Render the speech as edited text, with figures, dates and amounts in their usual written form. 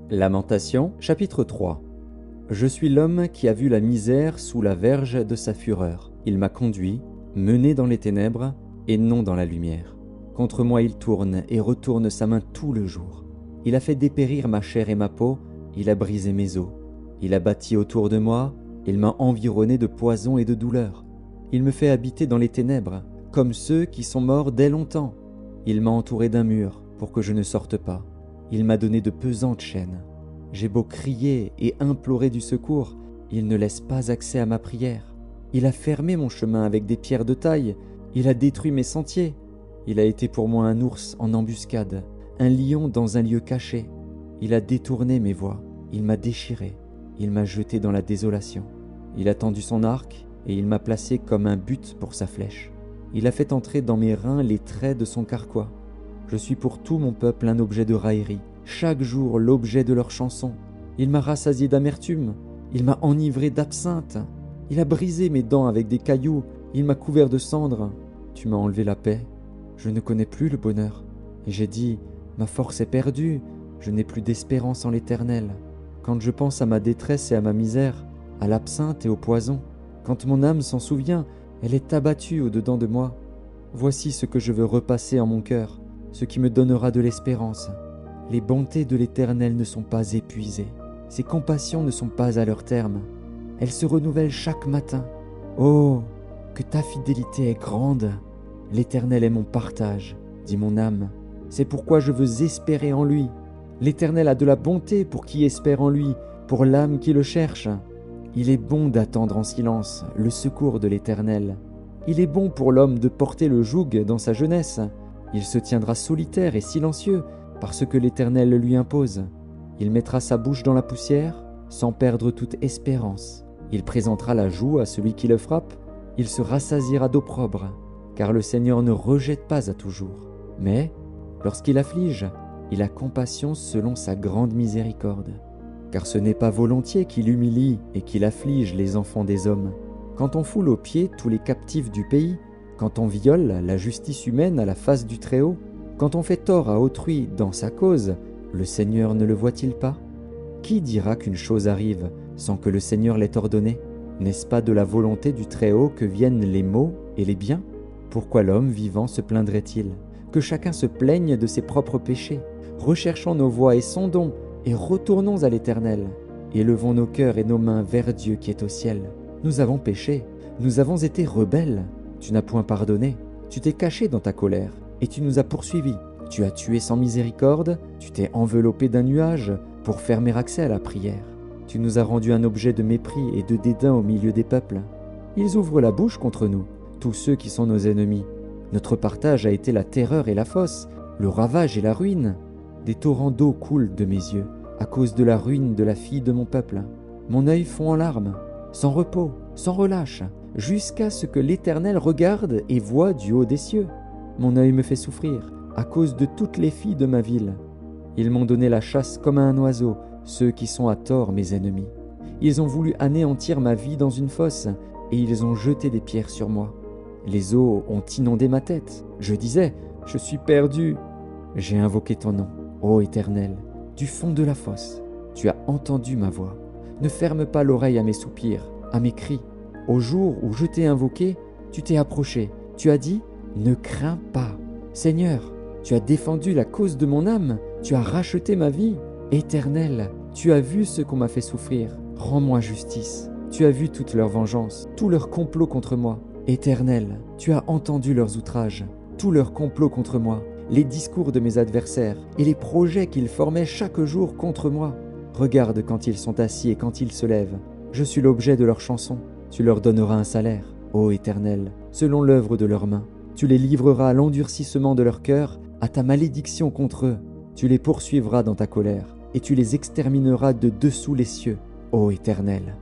Lamentation, chapitre 3. Je suis l'homme qui a vu la misère sous la verge de sa fureur. Il m'a conduit, mené dans les ténèbres et non dans la lumière. Contre moi il tourne et retourne sa main tout le jour. Il a fait dépérir ma chair et ma peau, il a brisé mes os. Il a bâti autour de moi, il m'a environné de poison et de douleur. Il me fait habiter dans les ténèbres, comme ceux qui sont morts dès longtemps. Il m'a entouré d'un mur pour que je ne sorte pas. Il m'a donné de pesantes chaînes. J'ai beau crier et implorer du secours, il ne laisse pas accès à ma prière. Il a fermé mon chemin avec des pierres de taille, il a détruit mes sentiers. Il a été pour moi un ours en embuscade, un lion dans un lieu caché. Il a détourné mes voies, il m'a déchiré, il m'a jeté dans la désolation. Il a tendu son arc et il m'a placé comme un but pour sa flèche. Il a fait entrer dans mes reins les traits de son carquois. Je suis pour tout mon peuple un objet de raillerie, chaque jour l'objet de leurs chansons. Il m'a rassasié d'amertume, il m'a enivré d'absinthe. Il a brisé mes dents avec des cailloux, il m'a couvert de cendres. Tu m'as enlevé la paix, je ne connais plus le bonheur. Et j'ai dit, ma force est perdue, je n'ai plus d'espérance en l'Éternel. Quand je pense à ma détresse et à ma misère, à l'absinthe et au poison, quand mon âme s'en souvient, elle est abattue au-dedans de moi. Voici ce que je veux repasser en mon cœur, ce qui me donnera de l'espérance. Les bontés de l'Éternel ne sont pas épuisées, ses compassions ne sont pas à leur terme. Elles se renouvellent chaque matin. Oh, que ta fidélité est grande! L'Éternel est mon partage, dit mon âme. C'est pourquoi je veux espérer en lui. L'Éternel a de la bonté pour qui espère en lui, pour l'âme qui le cherche. Il est bon d'attendre en silence le secours de l'Éternel. Il est bon pour l'homme de porter le joug dans sa jeunesse. Il se tiendra solitaire et silencieux parce que l'Éternel le lui impose. Il mettra sa bouche dans la poussière sans perdre toute espérance. Il présentera la joue à celui qui le frappe. Il se rassasiera d'opprobre, car le Seigneur ne rejette pas à toujours. Mais, lorsqu'il afflige, il a compassion selon sa grande miséricorde. Car ce n'est pas volontiers qu'il humilie et qu'il afflige les enfants des hommes. Quand on foule aux pieds tous les captifs du pays, quand on viole la justice humaine à la face du Très-Haut, quand on fait tort à autrui dans sa cause, le Seigneur ne le voit-il pas? Qui dira qu'une chose arrive sans que le Seigneur l'ait ordonné? N'est-ce pas de la volonté du Très-Haut que viennent les maux et les biens? Pourquoi l'homme vivant se plaindrait-il? Que chacun se plaigne de ses propres péchés. Recherchons nos voies et sondons, et retournons à l'Éternel. Élevons nos cœurs et nos mains vers Dieu qui est au ciel. Nous avons péché, nous avons été rebelles. Tu n'as point pardonné, tu t'es caché dans ta colère, et tu nous as poursuivis. Tu as tué sans miséricorde, tu t'es enveloppé d'un nuage pour fermer accès à la prière. Tu nous as rendu un objet de mépris et de dédain au milieu des peuples. Ils ouvrent la bouche contre nous, tous ceux qui sont nos ennemis. Notre partage a été la terreur et la fosse, le ravage et la ruine. Des torrents d'eau coulent de mes yeux, à cause de la ruine de la fille de mon peuple. Mon œil fond en larmes, sans repos, sans relâche, jusqu'à ce que l'Éternel regarde et voie du haut des cieux. Mon œil me fait souffrir, à cause de toutes les filles de ma ville. Ils m'ont donné la chasse comme à un oiseau, ceux qui sont à tort mes ennemis. Ils ont voulu anéantir ma vie dans une fosse, et ils ont jeté des pierres sur moi. Les eaux ont inondé ma tête. Je disais, je suis perdu. J'ai invoqué ton nom, ô Éternel, du fond de la fosse. Tu as entendu ma voix. Ne ferme pas l'oreille à mes soupirs, à mes cris. Au jour où je t'ai invoqué, tu t'es approché. Tu as dit, ne crains pas. Seigneur, tu as défendu la cause de mon âme. Tu as racheté ma vie. Éternel, tu as vu ce qu'on m'a fait souffrir. Rends-moi justice. Tu as vu toute leur vengeance, tout leur complot contre moi. Éternel, tu as entendu leurs outrages, tout leur complot contre moi, les discours de mes adversaires et les projets qu'ils formaient chaque jour contre moi. Regarde quand ils sont assis et quand ils se lèvent. Je suis l'objet de leurs chansons. Tu leur donneras un salaire, ô Éternel, selon l'œuvre de leurs mains. Tu les livreras à l'endurcissement de leur cœur, à ta malédiction contre eux. Tu les poursuivras dans ta colère, et tu les extermineras de dessous les cieux, ô Éternel.